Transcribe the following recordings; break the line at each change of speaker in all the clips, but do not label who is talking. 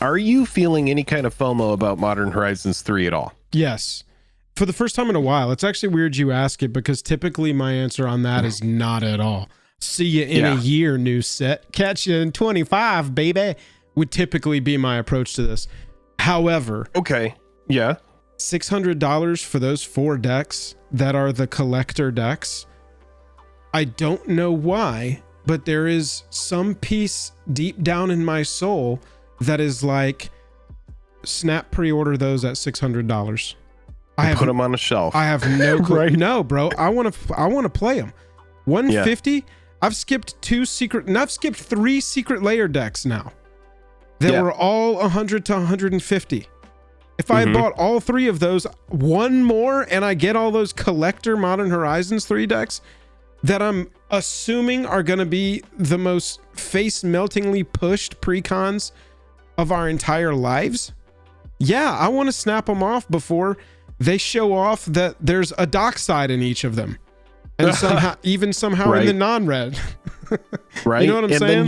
are you feeling any kind of FOMO about Modern Horizons 3 at all?
Yes. For the first time in a while. It's actually weird you ask it because typically my answer on that is not at all. See you in a year, new set. Catch you in 25, baby, would typically be my approach to this. However,
okay, yeah,
$600 for those 4 decks that are the collector decks. I don't know why, but there is some piece deep down in my soul that is like, snap pre-order those at $600. I
put them on a shelf.
I have no clue.
Right?
No, bro. I want to play them. 150. I've skipped 3 secret layer decks now that were all 100 to 150. If I had bought all 3 of those, one more, and I get all those collector Modern Horizons 3 decks that I'm assuming are going to be the most face-meltingly pushed precons of our entire lives. Yeah, I want to snap them off before they show off that there's a dock side in each of them. And somehow in the non-red.
Right.
You know what I'm saying?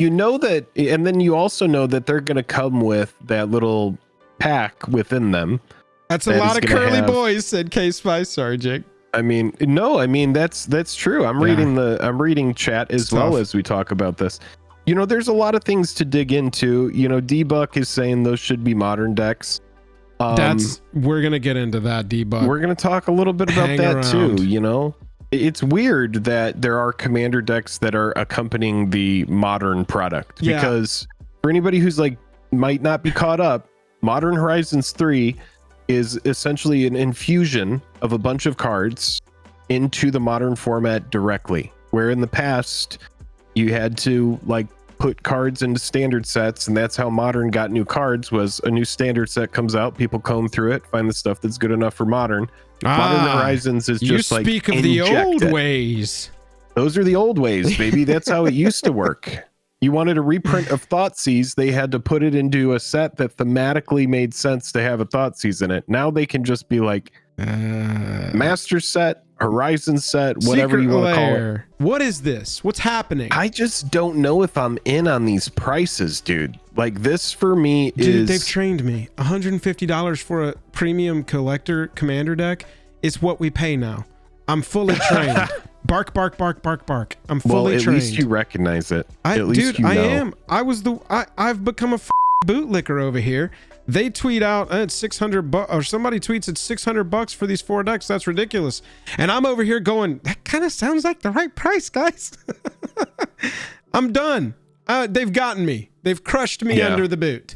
Then you also know that they're going to come with that little pack within them.
That's a lot of curly boys, said K-Spice. Sorry, Jake.
I mean, no, I mean, that's true. I'm reading chat as well as we talk about this. You know, there's a lot of things to dig into. You know, D-Buck is saying those should be modern decks.
We're going to get into that, D-Buck.
We're going to talk a little bit about that too, you know? It's weird that there are commander decks that are accompanying the modern product because for anybody who's like might not be caught up, Modern Horizons 3 is essentially an infusion of a bunch of cards into the modern format directly, where in the past you had to like put cards into standard sets, and that's how modern got new cards. Was a new standard set comes out, people comb through it, find the stuff that's good enough for modern. Modern Horizons is just like,
you speak of the old ways.
Those are the old ways, baby. That's how it used to work. You wanted a reprint of Thoughtseize, they had to put it into a set that thematically made sense to have a Thoughtseize in it. Now they can just be like Master set, Horizon set, whatever you want to call it.
What is this? What's happening?
I just don't know if I'm in on these prices, dude. Like this for me
Dude, they've trained me. $150 for a premium collector commander deck is what we pay now. I'm fully trained. Bark, bark, bark, bark, bark. I'm fully trained.
At least you recognize it. I
am. I've become a bootlicker over here. They tweet out it's $600 or somebody tweets it's $600 for these 4 decks. That's ridiculous. And I'm over here going, that kind of sounds like the right price, guys. I'm done. They've gotten me. They've crushed me under the boot.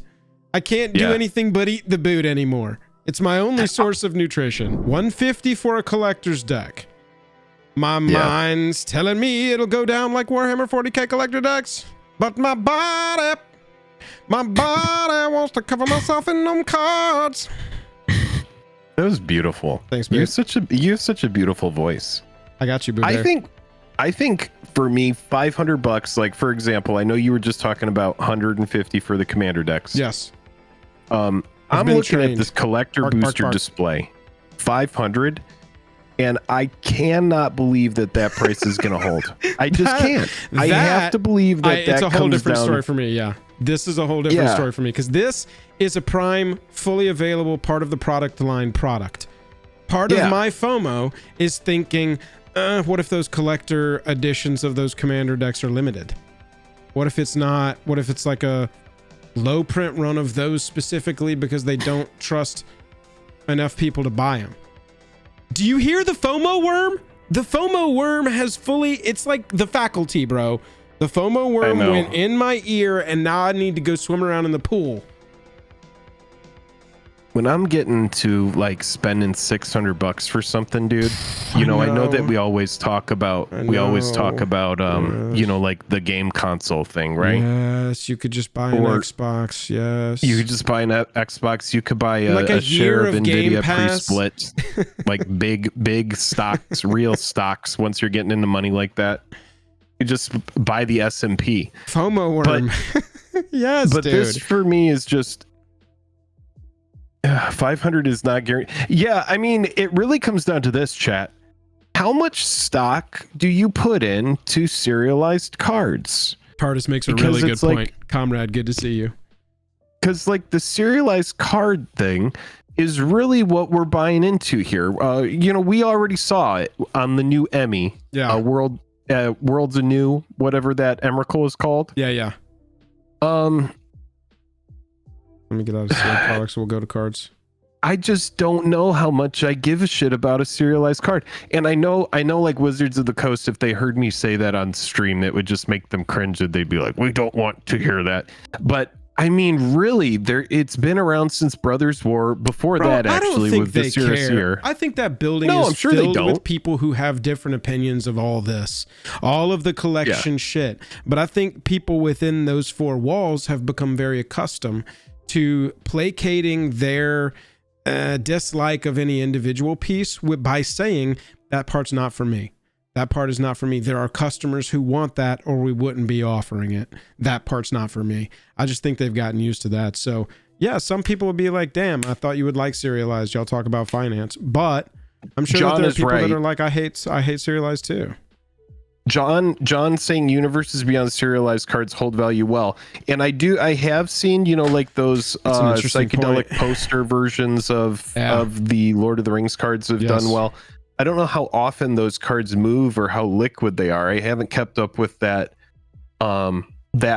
I can't do anything but eat the boot anymore. It's my only source of nutrition. $150 for a collector's deck. My mind's telling me it'll go down like Warhammer 40k collector decks, but my body wants to cover myself in them cards.
That was beautiful.
Thanks, man.
You have such a beautiful voice.
I got you, boo.
I think for me, $500. Like for example, I know you were just talking about 150 for the commander decks.
Yes.
I'm looking at this collector booster display, 500. And I cannot believe that price is going to hold. I just can't. I have to believe that
it's a whole different story for me. Yeah. This is a whole different story for me because this is a prime, fully available part of the product line product. Part of my FOMO is thinking, what if those collector editions of those commander decks are limited? What if it's not? What if it's like a low print run of those specifically because they don't trust enough people to buy them? Do you hear the FOMO worm? The FOMO worm has fully, it's like the faculty, bro. The FOMO worm went in my ear and now I need to go swim around in the pool.
When I'm getting to like spending $600 for something, dude, I know that we always talk about, you know, like the game console thing, right?
Yes, you could just buy an Xbox. Yes.
You could just buy an Xbox. You could buy a share of Nvidia pre-split, like big stocks, real stocks. Once you're getting into money like that, you just buy the S&P.
FOMO worm. Yes,
but
dude.
This for me is just 500 is not guaranteed. Yeah, I mean, it really comes down to this, chat. How much stock do you put into serialized cards?
Tardis makes a really good point. Comrade, good to see you.
because like the serialized card thing is really what we're buying into here. We already saw it on the new Emmy.
Yeah.
World's Anew, whatever that Emrakul is called.
Yeah. Let me get out of serial products. We'll go to cards.
I just don't know how much I give a shit about a serialized card. And I know like Wizards of the Coast, if they heard me say that on stream, it would just make them cringe. They'd be like, we don't want to hear that. But I mean, really, it's been around since Brothers War. Before that, actually, with the Serious.
I think that building is filled with people who have different opinions of all this, all of the collection shit. But I think people within those four walls have become very accustomed to placating their dislike of any individual piece by saying that part's not for me. That part is not for me. There are customers who want that, or we wouldn't be offering it. That part's not for me. I just think they've gotten used to that. So yeah, some people would be like, damn, I thought you would like Serialized. Y'all talk about finance. But I'm sure that there are people that are like, I hate Serialized too.
John saying universes beyond serialized cards hold value well. And I have seen, like those psychedelic poster versions of the Lord of the Rings cards have done well. I don't know how often those cards move or how liquid they are. I haven't kept up with that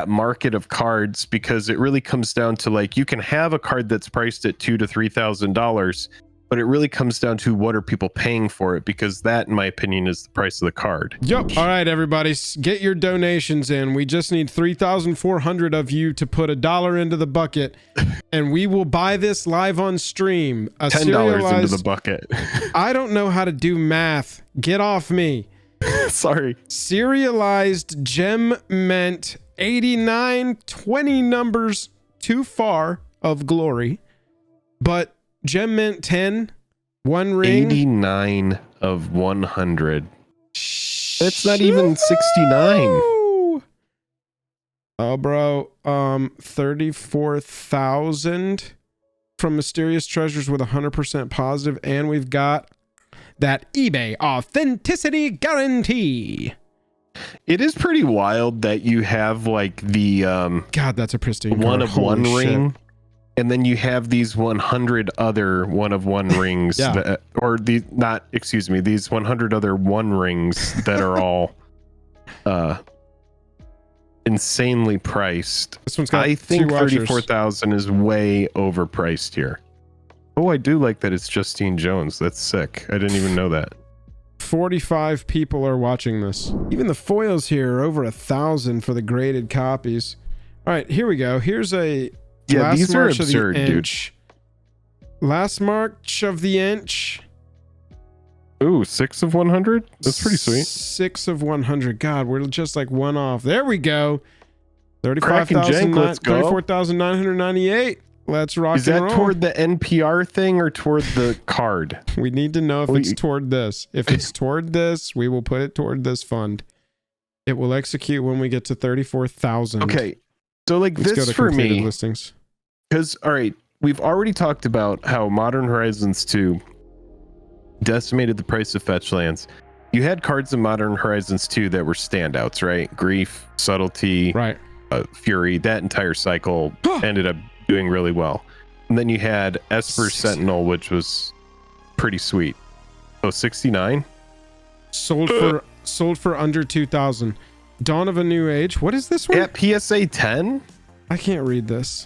market of cards, because it really comes down to, like, you can have a card that's priced at $2,000 to $3,000, but it really comes down to what are people paying for it, because that, in my opinion, is the price of the card.
Yep. All right, everybody, get your donations in. We just need 3,400 of you to put $1 into the bucket, and we will buy this live on stream.
$10 into the bucket.
I don't know how to do math. Get off me.
Sorry.
Serialized gem meant 89, 20 numbers too far of glory, but gem meant 10, one ring.
89 of 100. That's not even 69.
Oh, bro. 34,000 from Mysterious Treasures with 100% positive, and we've got that eBay authenticity guarantee.
It is pretty wild that you have like the
God, that's a pristine
one
card.
of one ring. And then you have these 100 other one-of-one rings, these 100 other one rings that are all insanely priced.
This one's got
I think 34,000 is way overpriced here. Oh, I do like that it's Justine Jones. That's sick. I didn't even know that.
45 people are watching this. Even the foils here are over 1,000 for the graded copies. All right, here we go. Here's a
last these are absurd, dude.
Last March of the Inch.
Ooh, 6 of 100? That's pretty sweet.
6 of 100. God, we're just like one off. There we go. 34,998. Let's rock and roll.
Is that toward the NPR thing or toward the card?
We need to know if it's toward this. If it's toward this, we will put it toward this fund. It will execute when we get to 34,000.
Okay. So like this for me,
listings.
Because, all right, we've already talked about how Modern Horizons 2 decimated the price of fetch lands. You had cards in Modern Horizons 2 that were standouts, right? Grief, Subtlety,
right?
Fury. That entire cycle ended up doing really well. And then you had Esper Sentinel, which was pretty sweet. Oh, 69?
Sold for under 2,000. Dawn of a New Age. What is this one?
At PSA 10?
I can't read this.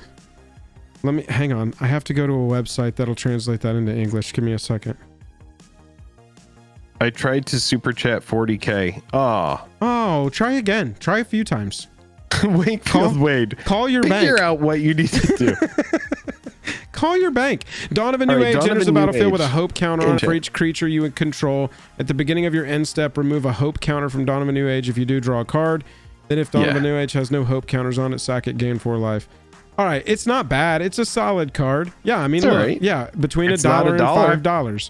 Hang on. I have to go to a website that'll translate that into English. Give me a second.
I tried to super chat 40K.
Oh, try again. Try a few times.
Wakefield Wade.
Call your bank.
Figure out what you need to do.
Call your bank. Dawn of a New Age enters the battlefield with a hope counter on for each creature you control. At the beginning of your end step, remove a hope counter from Dawn of a New Age. If you do, draw a card. Then if Dawn of a New Age has no hope counters on it, sack it, gain 4 life. All right, it's not bad. It's a solid card. Yeah, I mean, look,
right.
Yeah, between $1 and $5.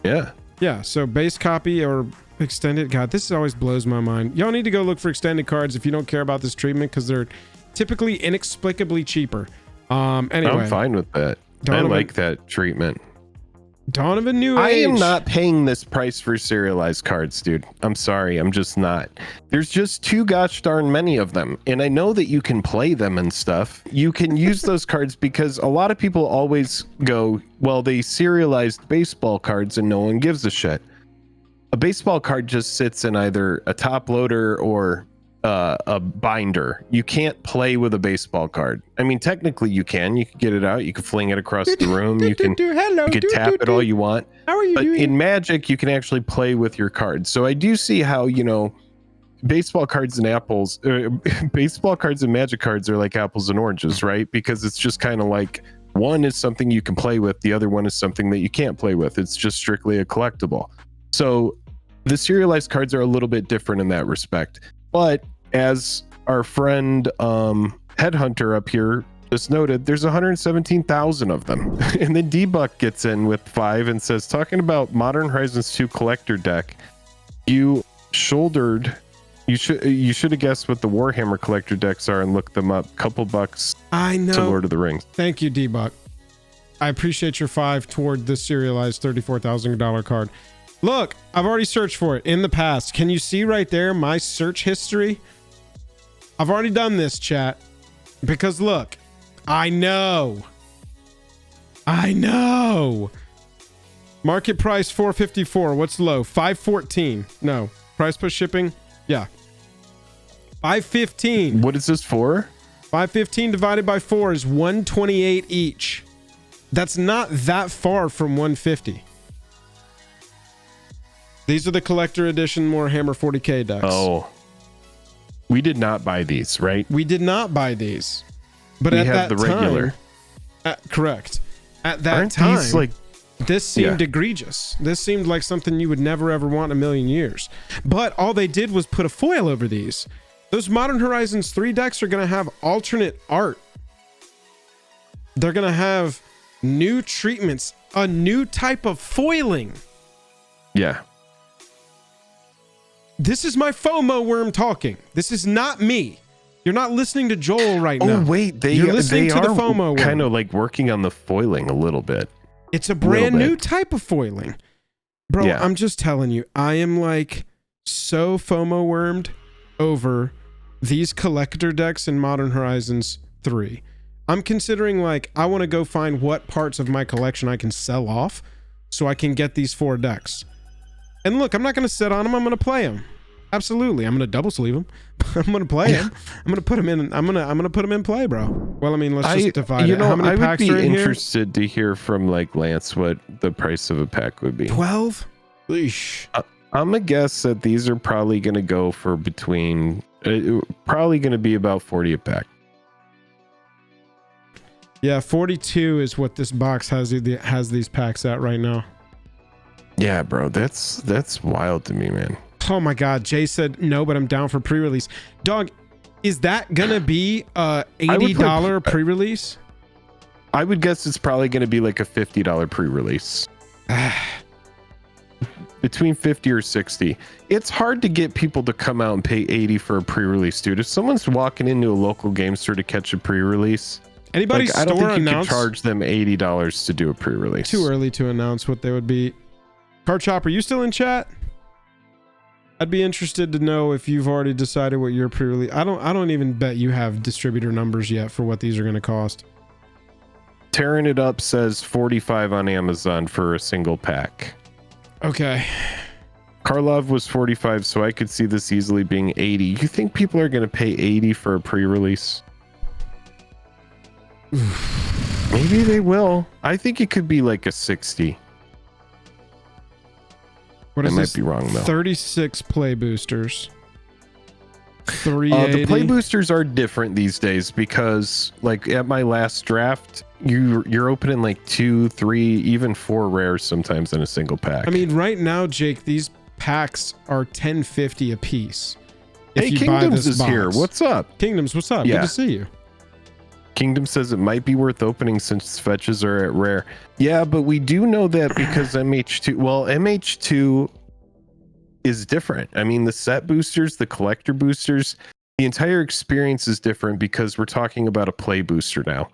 Yeah.
Yeah, so base copy or extended. God, this always blows my mind. Y'all need to go look for extended cards if you don't care about this treatment, because they're typically inexplicably cheaper. Anyway,
I'm fine with that. I like that treatment.
Dawn of a new
I
age.
am not paying this price for serialized cards, dude. I'm sorry. I'm just not. There's just too gosh darn many of them. And I know that you can play them and stuff. You can use those cards because a lot of people always go, well, they serialized baseball cards and no one gives a shit. A baseball card just sits in either a top loader or a binder. You can't play with a baseball card. I mean, technically you can. You can get it out. You can fling it across the room. You can tap it all you want.
How are you doing?
In Magic, you can actually play with your cards. So I do see how, you know, baseball cards and baseball cards and Magic cards are like apples and oranges, right? Because it's just kind of like one is something you can play with. The other one is something that you can't play with. It's just strictly a collectible. So the serialized cards are a little bit different in that respect. But as our friend Headhunter up here just noted, there's 117,000 of them. And then D-Buck gets in with 5 and says, talking about Modern Horizons 2 collector deck, you should have guessed what the Warhammer collector decks are and looked them up. Couple bucks
I know.
To Lord of the Rings.
Thank you, D-Buck. I appreciate your 5 toward this serialized $34,000 card. Look, I've already searched for it in the past. Can you see right there my search history? I've already done this, chat. Because look, I know. Market price $454. What's low? $514. No. Price plus shipping? Yeah. $515.
What is this for?
$515 divided by 4 is $128 each. That's not that far from $150. These are the collector edition Warhammer 40k decks.
Oh. We did not buy these, right?
We did not buy these. But
we
at
have
that
the regular.
Time, correct. At that
Aren't
time,
these like,
this seemed egregious. This seemed like something you would never ever want in a million years. But all they did was put a foil over these. Those Modern Horizons 3 decks are going to have alternate art. They're going to have new treatments, a new type of foiling.
Yeah.
This is my FOMO worm talking. This is not me. You're not listening to Joel right now.
Oh wait,
you're listening to the FOMO worm.
Kind of like working on the foiling a little bit.
It's a brand new type of foiling. Bro, yeah. I'm just telling you, I am like so FOMO wormed over these collector decks in Modern Horizons 3. I'm considering like I want to go find what parts of my collection I can sell off so I can get these 4 decks. And look, I'm not going to sit on them. I'm going to play them. Absolutely. I'm going to double sleeve them. I'm going to play them. I'm going to put them in. I'm going to put them in play, bro. Well, I mean, let's just divide it. How many packs are in here? I would be
interested to hear from like Lance what the price of a pack would be.
12? Eesh.
I'm going to guess that these are probably going to go for between probably going to be about 40 a pack.
Yeah, 42 is what this box has these packs at right now.
Yeah, bro, that's wild to me, man.
Oh my God, Jay said no, but I'm down for pre-release. Dog, is that gonna be a $80 pre-release?
I would guess it's probably gonna be like a $50 pre-release. Between 50 or 60. It's hard to get people to come out and pay 80 for a pre-release, dude. If someone's walking into a local game store to catch a pre-release,
anybody
I don't think you can charge them $80 to do a pre-release.
Too early to announce what they would be. Card Chopper, you still in chat? I'd be interested to know if you've already decided what your pre-release. I don't even bet you have distributor numbers yet for what these are going to cost.
Tearing It Up says 45 on Amazon for a single pack.
Okay.
Karlov was 45, so I could see this easily being 80. You think people are going to pay 80 for a pre-release? Maybe they will. I think it could be like a 60.
What is
I might be wrong though.
36 play boosters. 380.
The play boosters are different these days because, like, at my last draft, you're opening like 2, 3, even 4 rares sometimes in a single pack.
I mean, right now, Jake, these packs are $10.50 a piece.
Hey, Kingdoms is here. What's up?
Kingdoms, what's up? Yeah. Good to see you.
Kingdom says it might be worth opening since fetches are at rare. Yeah, but we do know that because MH2, well, MH2 is different. I mean, the set boosters, the collector boosters, the entire experience is different because we're talking about a play booster now.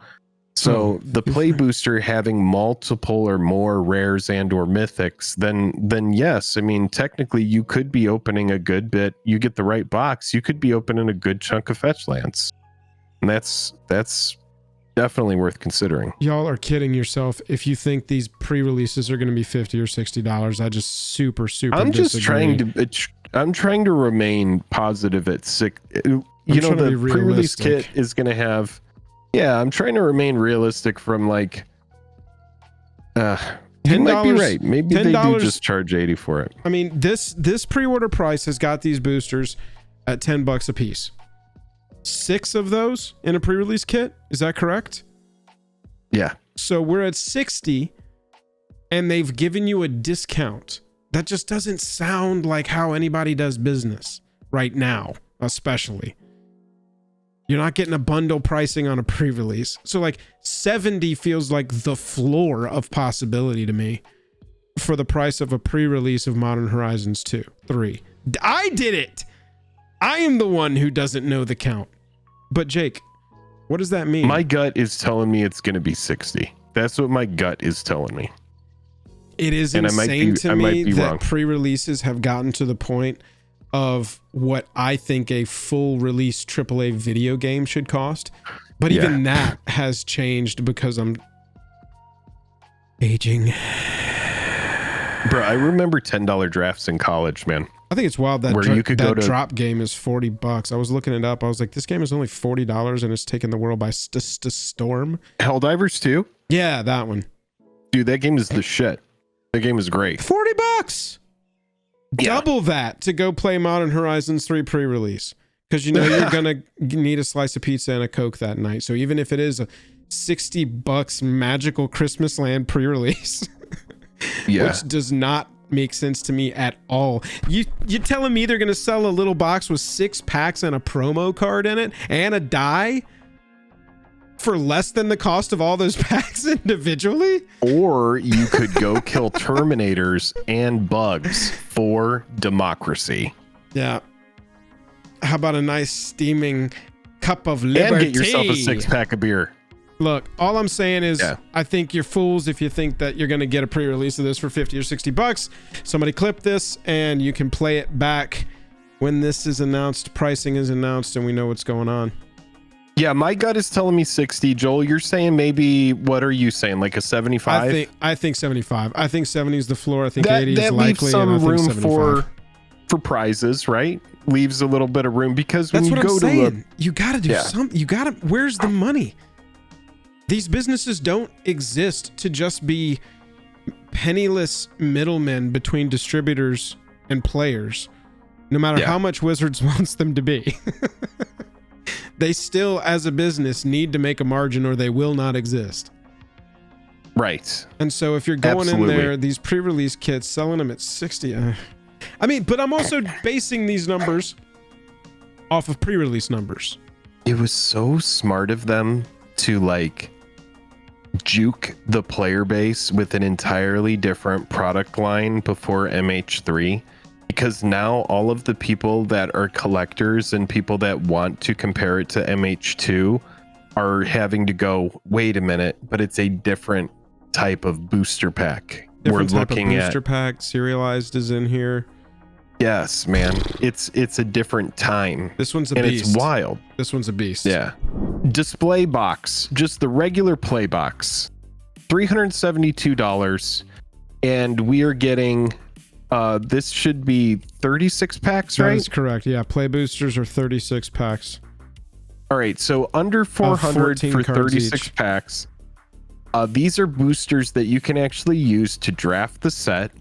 So the play booster having multiple or more rares and or mythics, then yes, I mean, technically you could be opening a good bit. You get the right box, you could be opening a good chunk of fetch lands. And that's definitely worth considering.
Y'all are kidding yourself if you think these pre-releases are going to be $50 or $60. I just super
I'm just
disagree.
I'm trying to remain positive at six. You know, the pre-release kit is going to have. Yeah, I'm trying to remain realistic from like. You might be right. Maybe they do just charge 80 for it.
I mean, this pre-order price has got these boosters at $10 a piece. 6 of those in a pre-release kit. Is that correct?
Yeah.
So we're at 60 and they've given you a discount. That just doesn't sound like how anybody does business right now, especially. You're not getting a bundle pricing on a pre-release. So like 70 feels like the floor of possibility to me for the price of a pre-release of Modern Horizons 2, 3. I did it. I am the one who doesn't know the count. But Jake, what does that mean?
My gut is telling me it's going to be 60. That's what my gut is telling me.
It is insane to me that pre-releases have gotten to the point of what I think a full release AAA video game should cost. But even that has changed because I'm aging.
Bro, I remember $10 drafts in college, man.
I think it's wild that drop game is $40. I was looking it up. I was like, this game is only $40 and it's taken the world by storm.
Helldivers 2?
Yeah, that one.
Dude, that game is the shit. That game is great.
$40. Yeah. Double that to go play Modern Horizons 3 pre-release. Because you know you're going to need a slice of pizza and a Coke that night. So even if it is a $60 magical Christmas land pre-release, which does not make sense to me at all. You telling me they're going to sell a little box with 6 packs and a promo card in it and a die for less than the cost of all those packs individually?
Or you could go kill Terminators and bugs for democracy.
Yeah. How about a nice steaming cup of liberty?
And get yourself a 6-pack of beer.
Look, all I'm saying is I think you're fools if you think that you're going to get a pre-release of this for $50 or $60. Somebody clip this and you can play it back when this is announced, pricing is announced, and we know what's going on.
Yeah, my gut is telling me 60. Joel, you're saying maybe, what are you saying, like a 75?
I think 75. I think 70 is the floor. I think 80 is likely.
Leaves some room for prizes, right? Leaves a little bit of room because when you go to
you got to do something. You got to. Where's the money? These businesses don't exist to just be penniless middlemen between distributors and players, no matter how much Wizards wants them to be. They still, as a business, need to make a margin or they will not exist.
Right.
And so if you're going in there, these pre-release kits, selling them at 60. I mean, but I'm also basing these numbers off of pre-release numbers.
It was so smart of them to like juke the player base with an entirely different product line before MH3, because now all of the people that are collectors and people that want to compare it to MH2 are having to go, wait a minute, but it's a different type of booster pack.
Different type of booster pack. Serialized is in here.
Yes, man. It's a different time.
This one's a beast.
It's wild.
This one's a beast.
Yeah. Display box, just the regular play box, $372, and we are getting this should be 36 packs, right?
That's correct. Yeah, play boosters are 36 packs.
All right, so under 400 for 36 packs. These are boosters that you can actually use to draft the set.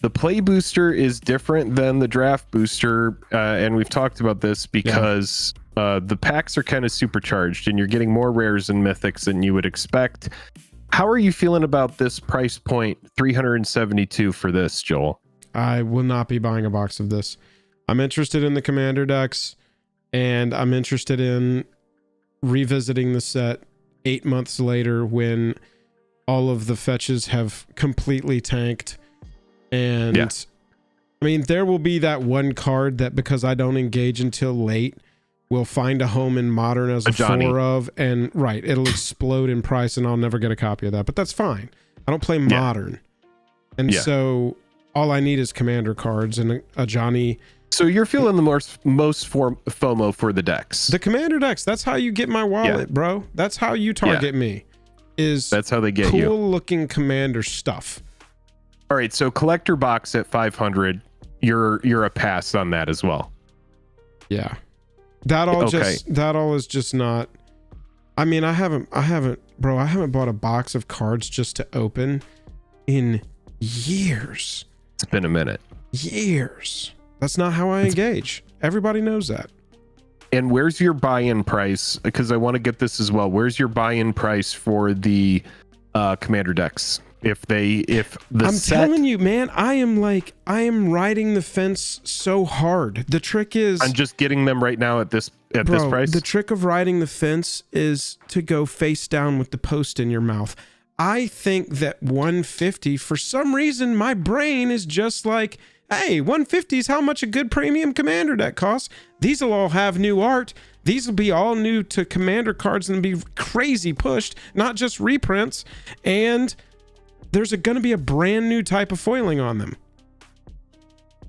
The play booster is different than the draft booster, and we've talked about this because the packs are kind of supercharged and you're getting more rares and mythics than you would expect. How are you feeling about this price point, $372 for this, Joel?
I will not be buying a box of this. I'm interested in the commander decks, and I'm interested in revisiting the set 8 months later when all of the fetches have completely tanked. And I mean, there will be that one card that, because I don't engage until late, will find a home in Modern as a four of, and it'll explode in price, and I'll never get a copy of that. But that's fine. I don't play Modern, and so all I need is Commander cards and a Johnny.
So you're feeling the most FOMO for the decks.
The Commander decks. That's how you get my wallet, bro. That's how you target me. That's
how they get you.
Cool looking Commander stuff.
All right, so collector box at 500. You're a pass on that as well.
Yeah, that all is just not. I mean, I haven't bought a box of cards just to open in years.
It's been a minute.
Years. That's not how I engage. Everybody knows that.
And where's your buy-in price? Because I want to get this as well. Where's your buy-in price for the Commander decks? I'm telling you, man, I am riding the fence so hard. The trick is I'm just getting them right now at this price.
The trick of riding the fence is to go face down with the post in your mouth. I think that 150, for some reason, my brain is just like, hey, 150 is how much a good premium Commander deck costs. These will all have new art. These will be all new to Commander cards and be crazy pushed, not just reprints. And there's going to be a brand new type of foiling on them.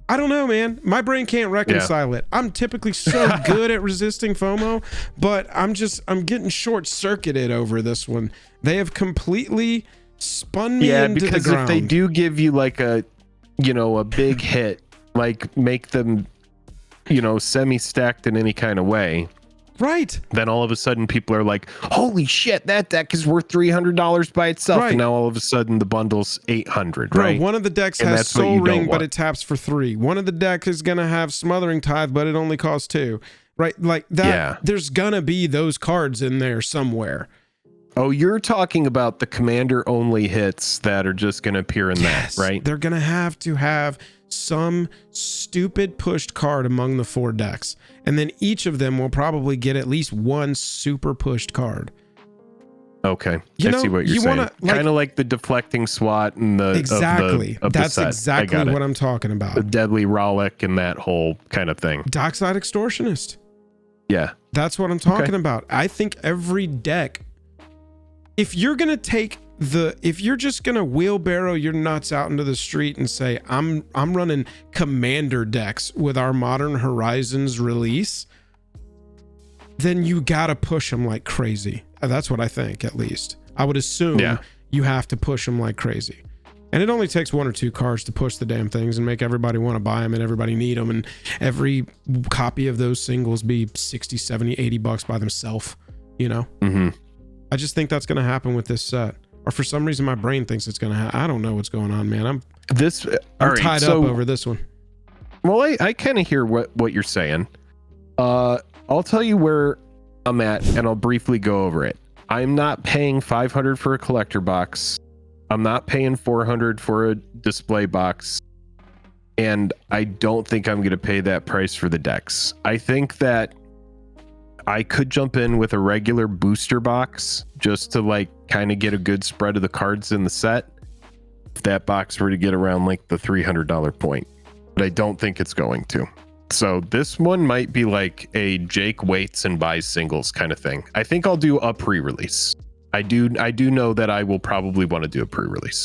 I don't know, man. My brain can't reconcile it. I'm typically so good at resisting FOMO, but I'm getting short-circuited over this one. They have completely spun me into the ground.
Because if they do give you like a big hit, like make them, semi-stacked in any kind of way.
Right.
Then all of a sudden people are like, holy shit, that deck is worth $300 by itself. Right. And now all of a sudden the bundle's $800, right?
One of the decks has Soul Ring, but it taps for 3. One of the decks is going to have Smothering Tithe, but it only costs 2. Right? Like that. Yeah. There's going to be those cards in there somewhere.
Oh, you're talking about the Commander only hits that are just going to appear in that, right?
They're going to have some stupid pushed card among the 4 decks. And then each of them will probably get at least one super pushed card.
Okay. I see what you're saying. Kind of like the deflecting SWAT and the
exactly.
of
That's
the set.
exactly what I'm talking about.
The Deadly Rollick and that whole kind of thing.
Dockside Extortionist.
Yeah.
That's what I'm talking about. I think every deck, if you're just gonna wheelbarrow your nuts out into the street and say, I'm running Commander decks with our Modern Horizons release, then you gotta push them like crazy. That's what I think, at least. I would assume you have to push them like crazy. And it only takes 1 or 2 cards to push the damn things and make everybody want to buy them and everybody need them, and every copy of those singles be 60, 70, 80 bucks by themselves,
Mm-hmm.
I just think that's going to happen with this set. Or for some reason, my brain thinks it's going to happen. I don't know what's going on, man. I'm tied up over this one.
Well, I kind of hear what you're saying. I'll tell you where I'm at, and I'll briefly go over it. I'm not paying $500 for a collector box. I'm not paying $400 for a display box. And I don't think I'm going to pay that price for the decks. I think that I could jump in with a regular booster box just to kind of get a good spread of the cards in the set. If that box were to get around like the $300 point, but I don't think it's going to. So this one might be like a Jake waits and buys singles kind of thing. I think I'll do a pre-release. I do know that I will probably want to do a pre-release.